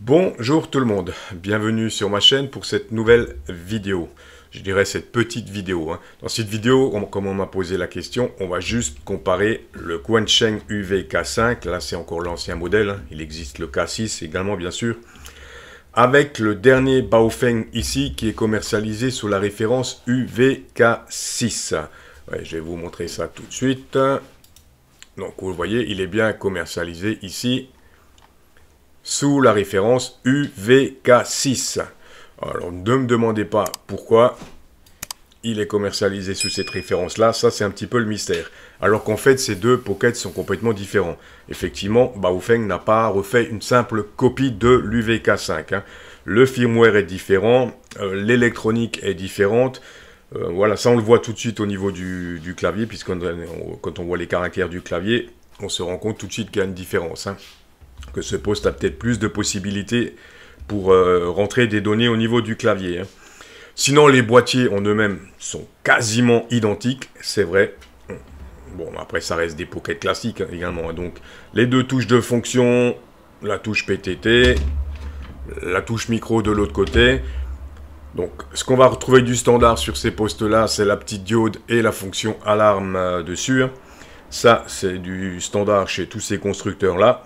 Bonjour tout le monde, bienvenue sur ma chaîne pour cette nouvelle vidéo. Je dirais cette petite vidéo. Dans cette vidéo, comme on m'a posé la question, on va juste comparer le Quansheng UV K5, là c'est encore l'ancien modèle, il existe le K6 également bien sûr, avec le dernier Baofeng ici qui est commercialisé sous la référence UV K6. Ouais, je vais vous montrer ça tout de suite. Donc vous voyez, il est bien commercialisé ici sous la référence UVK6. Alors, ne me demandez pas pourquoi il est commercialisé sous cette référence-là. Ça, c'est un petit peu le mystère. Alors qu'en fait, ces deux pockets sont complètement différents. Effectivement, Baofeng n'a pas refait une simple copie de l'UVK5. Le firmware est différent, l'électronique est différente. Voilà, ça, on le voit tout de suite au niveau du clavier, puisque quand on voit les caractères du clavier, on se rend compte tout de suite qu'il y a une différence. Que ce poste a peut-être plus de possibilités pour rentrer des données au niveau du clavier. Sinon, les boîtiers en eux-mêmes sont quasiment identiques, c'est vrai. Bon, après, ça reste des pockets classiques également. Donc, les deux touches de fonction, la touche PTT, la touche micro de l'autre côté. Donc, ce qu'on va retrouver du standard sur ces postes-là, c'est la petite diode et la fonction alarme dessus. Ça, c'est du standard chez tous ces constructeurs-là.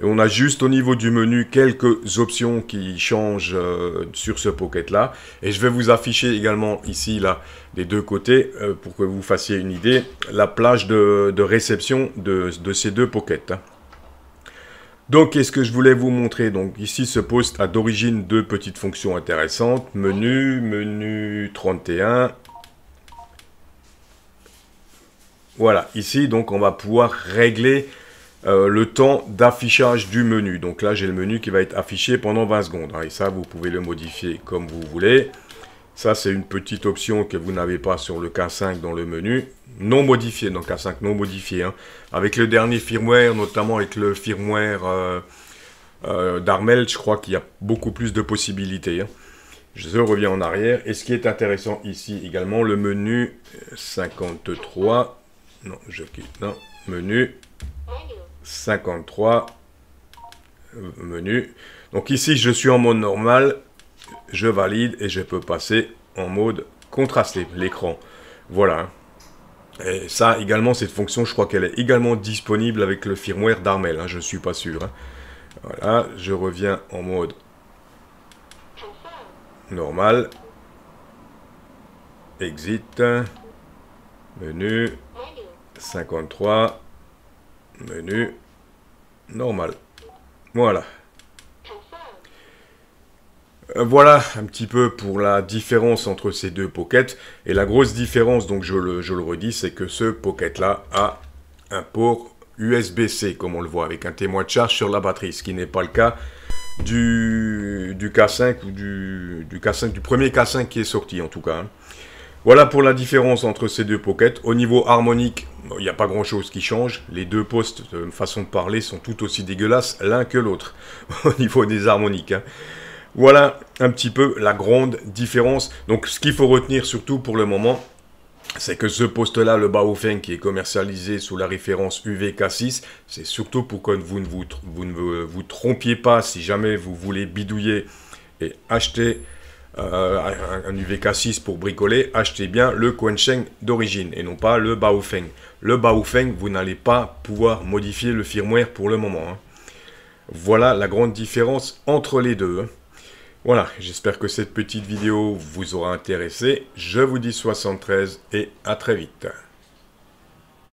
Et on a juste au niveau du menu quelques options qui changent sur ce pocket-là. Et je vais vous afficher également ici, là, des deux côtés, pour que vous fassiez une idée, la plage de réception de ces deux pockets. Donc, qu'est-ce que je voulais vous montrer? Donc, ici, ce poste a d'origine deux petites fonctions intéressantes. Menu 31. Voilà, ici, donc, on va pouvoir régler le temps d'affichage du menu. Donc là, j'ai le menu qui va être affiché pendant 20 secondes. Et ça, vous pouvez le modifier comme vous voulez. Ça, c'est une petite option que vous n'avez pas sur le K5 dans le menu. Non modifié, donc K5 non modifié. Avec le dernier firmware, notamment avec le firmware d'Armel, je crois qu'il y a beaucoup plus de possibilités. Je reviens en arrière. Et ce qui est intéressant ici également, le menu 53. Non, je quitte. Non, menu 53 menu. Donc ici, je suis en mode normal. Je valide et je peux passer en mode contrasté, l'écran. Voilà. Et ça, également, cette fonction, je crois qu'elle est également disponible avec le firmware d'Armel. Je ne suis pas sûr. Voilà, je reviens en mode normal. Exit. Menu 53. Menu normal. Voilà. Voilà un petit peu pour la différence entre ces deux pockets. Et la grosse différence, donc je le redis, c'est que ce pocket-là a un port USB-C, comme on le voit, avec un témoin de charge sur la batterie, ce qui n'est pas le cas du K5 ou du K5, du premier K5 qui est sorti en tout cas. Voilà pour la différence entre ces deux pockets. Au niveau harmonique, il n'y a pas grand chose qui change. Les deux postes, de façon de parler, sont tout aussi dégueulasses l'un que l'autre au niveau des harmoniques. Voilà un petit peu la grande différence. Donc ce qu'il faut retenir surtout pour le moment, c'est que ce poste-là, le Baofeng, qui est commercialisé sous la référence UVK6, c'est surtout pour que vous ne vous trompiez pas si jamais vous voulez bidouiller et acheter un UVK6 pour bricoler, achetez bien le Quansheng d'origine et non pas le Baofeng. Le Baofeng, vous n'allez pas pouvoir modifier le firmware pour le moment. Voilà la grande différence entre les deux. Voilà, j'espère que cette petite vidéo vous aura intéressé. Je vous dis 73 et à très vite.